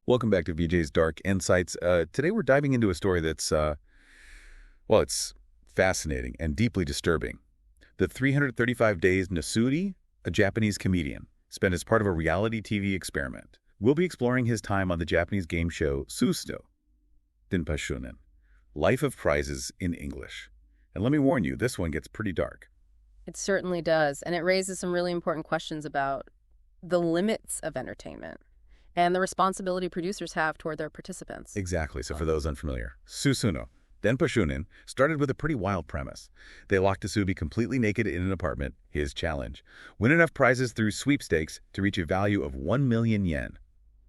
Welcome back to VJ's Dark Insights. Today we're diving into a story that's, well, it's fascinating and deeply disturbing. The 335 Days Nasubi, a Japanese comedian, spent as part of a reality TV experiment. We'll be exploring his time on the Japanese game show Susuno, Denpashunen, Life of Prizes in English. And let me warn you, this one gets pretty dark. It certainly does, and it raises some really important questions about the limits of entertainment and the responsibility producers have toward their participants. Exactly. So for those unfamiliar, Susuno, Denpashunen, started with a pretty wild premise. They locked Nasubi completely naked in an apartment, his challenge. Win enough prizes through sweepstakes to reach a value of 1 million yen,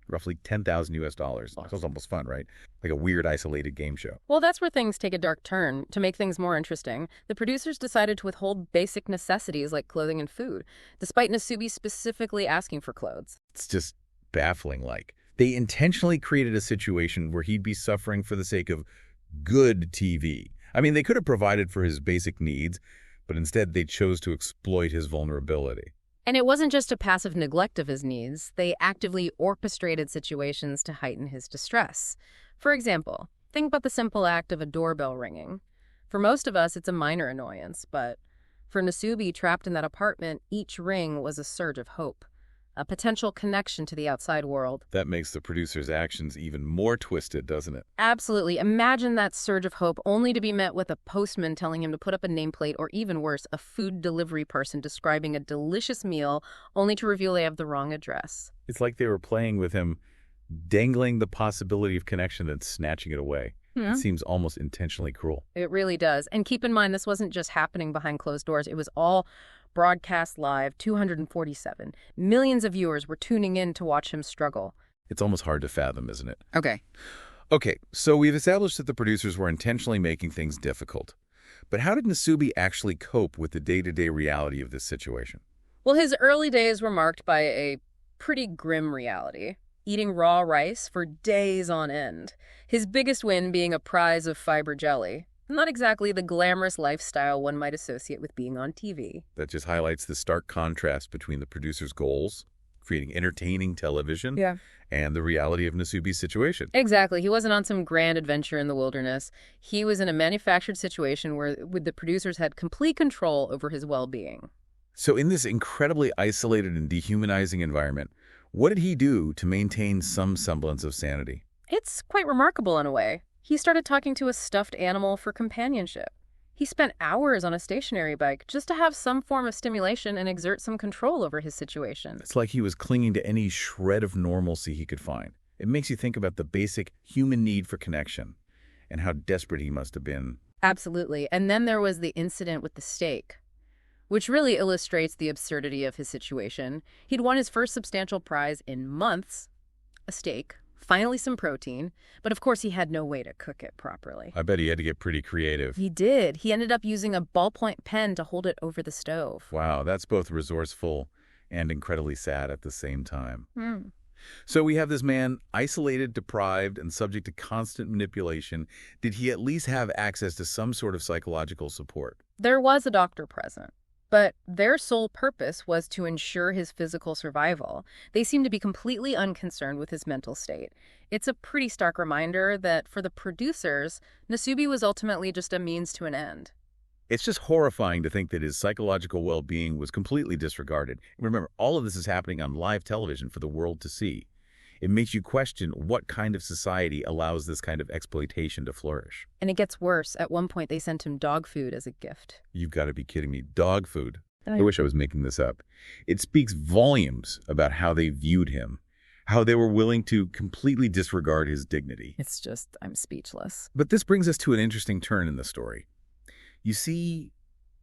roughly 10,000 US dollars. That was almost fun, right? Like a weird isolated game show. Well, that's where things take a dark turn. To make things more interesting, the producers decided to withhold basic necessities like clothing and food, despite Nasubi specifically asking for clothes. It's just baffling. Like, they intentionally created a situation where he'd be suffering for the sake of good TV. I mean, they could have provided for his basic needs, but instead they chose to exploit his vulnerability. And it wasn't just a passive neglect of his needs. They actively orchestrated situations to heighten his distress. For example, think about the simple act of a doorbell ringing. For most of us, it's a minor annoyance, but for Nasubi trapped in that apartment, each ring was a surge of hope, a potential connection to the outside world. That makes the producer's actions even more twisted, doesn't it? Absolutely. Imagine that surge of hope only to be met with a postman telling him to put up a nameplate, or even worse, a food delivery person describing a delicious meal only to reveal they have the wrong address. It's like they were playing with him, dangling the possibility of connection and snatching it away. Yeah. It seems almost intentionally cruel. It really does. And keep in mind, this wasn't just happening behind closed doors. It was all broadcast live, 247. Millions of viewers were tuning in to watch him struggle. It's almost hard to fathom, isn't it? Okay, So we've established that the producers were intentionally making things difficult. But how did Nasubi actually cope with the day-to-day reality of this situation? well, his early days were marked by a pretty grim reality, eating raw rice for days on end. His biggest win being a prize of fiber jelly. Not exactly the glamorous lifestyle one might associate with being on TV. That just highlights the stark contrast between the producer's goals, creating entertaining television, and the reality of Nasubi's situation. Exactly. He wasn't on some grand adventure in the wilderness. He was in a manufactured situation where the producers had complete control over his well-being. So in this incredibly isolated and dehumanizing environment, what did he do to maintain some semblance of sanity? It's quite remarkable in a way. He started talking to a stuffed animal for companionship. He spent hours on a stationary bike just to have some form of stimulation and exert some control over his situation. It's like he was clinging to any shred of normalcy he could find. It makes you think about the basic human need for connection and how desperate he must have been. Absolutely. And then there was the incident with the steak, which really illustrates the absurdity of his situation. He'd won his first substantial prize in months, a steak, finally some protein, but of course he had no way to cook it properly. I bet he had to get pretty creative. He did. He ended up using a ballpoint pen to hold it over the stove. Wow, that's both resourceful and incredibly sad at the same time. So we have this man isolated, deprived, and subject to constant manipulation. Did he at least have access to some sort of psychological support? There was a doctor present, but their sole purpose was to ensure his physical survival. They seemed to be completely unconcerned with his mental state. It's a pretty stark reminder that for the producers, Nasubi was ultimately just a means to an end. It's just horrifying to think that his psychological well-being was completely disregarded. Remember, all of this is happening on live television for the world to see. It makes you question what kind of society allows this kind of exploitation to flourish. And it gets worse. At one point, they sent him dog food as a gift. You've got to be kidding me. Dog food. I wish I was making this up. It speaks volumes about how they viewed him, how they were willing to completely disregard his dignity. It's just, I'm speechless. But this brings us to an interesting turn in the story. You see,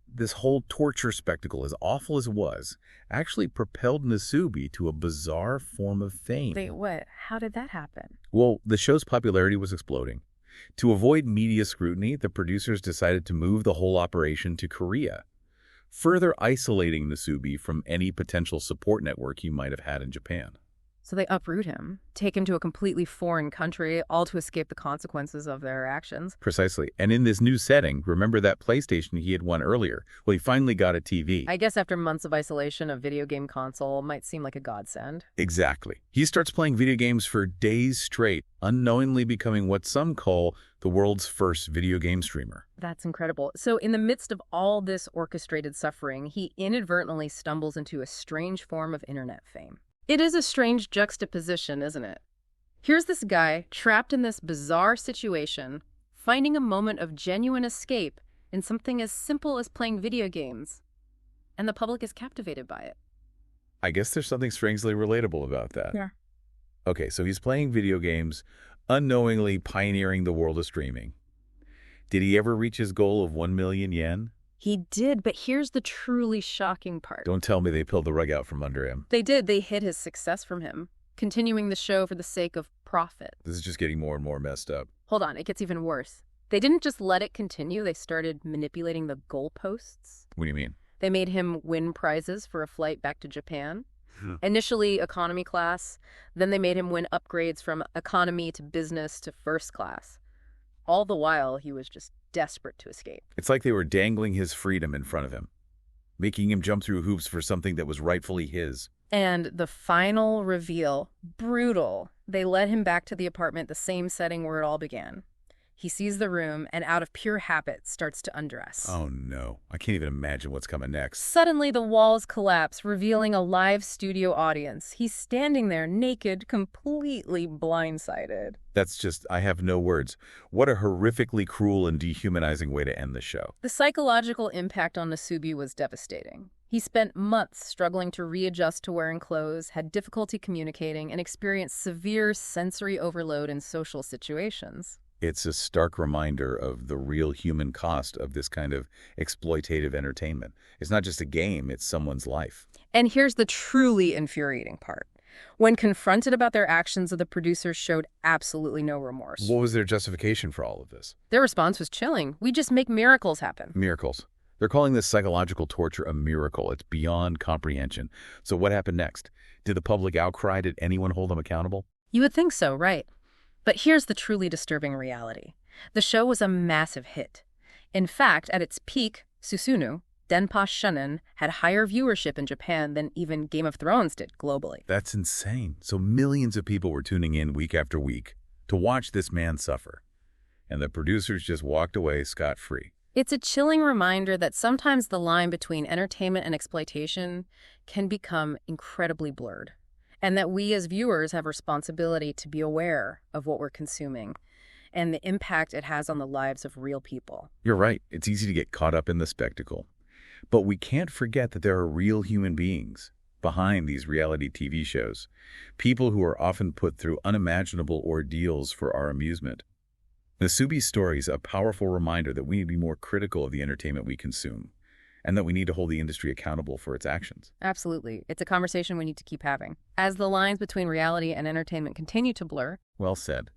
this whole torture spectacle, as awful as it was, actually propelled Nasubi to a bizarre form of fame. Wait, what? How did that happen? Well, the show's popularity was exploding. To avoid media scrutiny, the producers decided to move the whole operation to Korea, further isolating Nasubi from any potential support network he might have had in Japan. So they uproot him, take him to a completely foreign country, all to escape the consequences of their actions. Precisely. And in this new setting, remember that PlayStation he had won earlier? Well, he finally got a TV. I guess after months of isolation, a video game console might seem like a godsend. Exactly. He starts playing video games for days straight, unknowingly becoming what some call the world's first video game streamer. That's incredible. So in the midst of all this orchestrated suffering, he inadvertently stumbles into a strange form of internet fame. It is a strange juxtaposition, isn't it? Here's this guy trapped in this bizarre situation, finding a moment of genuine escape in something as simple as playing video games, and the public is captivated by it. I guess there's something strangely relatable about that. Yeah. Okay, so he's playing video games, unknowingly pioneering the world of streaming. Did he ever reach his goal of 1 million yen? He did, but here's the truly shocking part. Don't tell me they pulled the rug out from under him. They did. They hid his success from him, continuing the show for the sake of profit. This is just getting more and more messed up. Hold on, it gets even worse. They didn't just let it continue, they started manipulating the goalposts. What do you mean? They made him win prizes for a flight back to Japan. Initially economy class, then they made him win upgrades from economy to business to first class. All the while, he was just desperate to escape. It's like they were dangling his freedom in front of him, making him jump through hoops for something that was rightfully his. And the final reveal, brutal. They led him back to the apartment, the same setting where it all began. He sees the room and out of pure habit starts to undress. Oh no, I can't even imagine what's coming next. Suddenly the walls collapse, revealing a live studio audience. He's standing there naked, completely blindsided. That's just, I have no words. What a horrifically cruel and dehumanizing way to end the show. The psychological impact on Nasubi was devastating. He spent months struggling to readjust to wearing clothes, had difficulty communicating, and experienced severe sensory overload in social situations. It's a stark reminder of the real human cost of this kind of exploitative entertainment. It's not just a game, it's someone's life. And here's the truly infuriating part. When confronted about their actions, the producers showed absolutely no remorse. What was their justification for all of this? Their response was chilling. We just make miracles happen. Miracles. They're calling this psychological torture a miracle. It's beyond comprehension. So what happened next? Did the public outcry? Did anyone hold them accountable? You would think so, right? But here's the truly disturbing reality. The show was a massive hit. In fact, at its peak, Susumu, Denpa Shonen, had higher viewership in Japan than even Game of Thrones did globally. That's insane. So millions of people were tuning in week after week to watch this man suffer. And the producers just walked away scot-free. It's a chilling reminder that sometimes the line between entertainment and exploitation can become incredibly blurred. And that we as viewers have responsibility to be aware of what we're consuming and the impact it has on the lives of real people. You're right. It's easy to get caught up in the spectacle. But we can't forget that there are real human beings behind these reality TV shows, people who are often put through unimaginable ordeals for our amusement. Nasubi's story is a powerful reminder that we need to be more critical of the entertainment we consume, and that we need to hold the industry accountable for its actions. Absolutely. It's a conversation we need to keep having. As the lines between reality and entertainment continue to blur. Well said.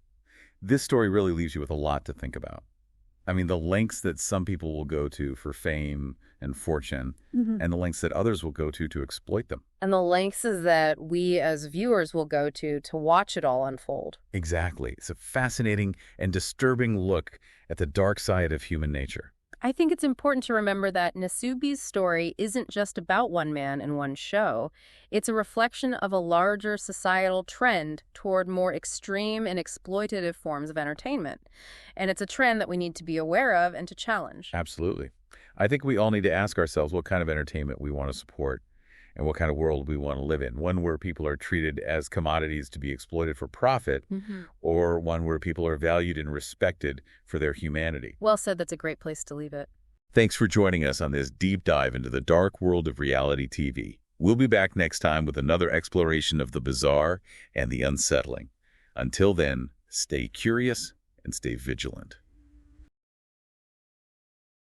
This story really leaves you with a lot to think about. I mean, the lengths that some people will go to for fame and fortune, and the lengths that others will go to exploit them. And the lengths that we as viewers will go to watch it all unfold. Exactly. It's a fascinating and disturbing look at the dark side of human nature. I think it's important to remember that Nasubi's story isn't just about one man and one show. It's a reflection of a larger societal trend toward more extreme and exploitative forms of entertainment. And it's a trend that we need to be aware of and to challenge. Absolutely. I think we all need to ask ourselves what kind of entertainment we want to support and what kind of world we want to live in. One where people are treated as commodities to be exploited for profit, or one where people are valued and respected for their humanity. Well said. That's a great place to leave it. Thanks for joining us on this deep dive into the dark world of reality TV. We'll be back next time with another exploration of the bizarre and the unsettling. Until then, stay curious and stay vigilant.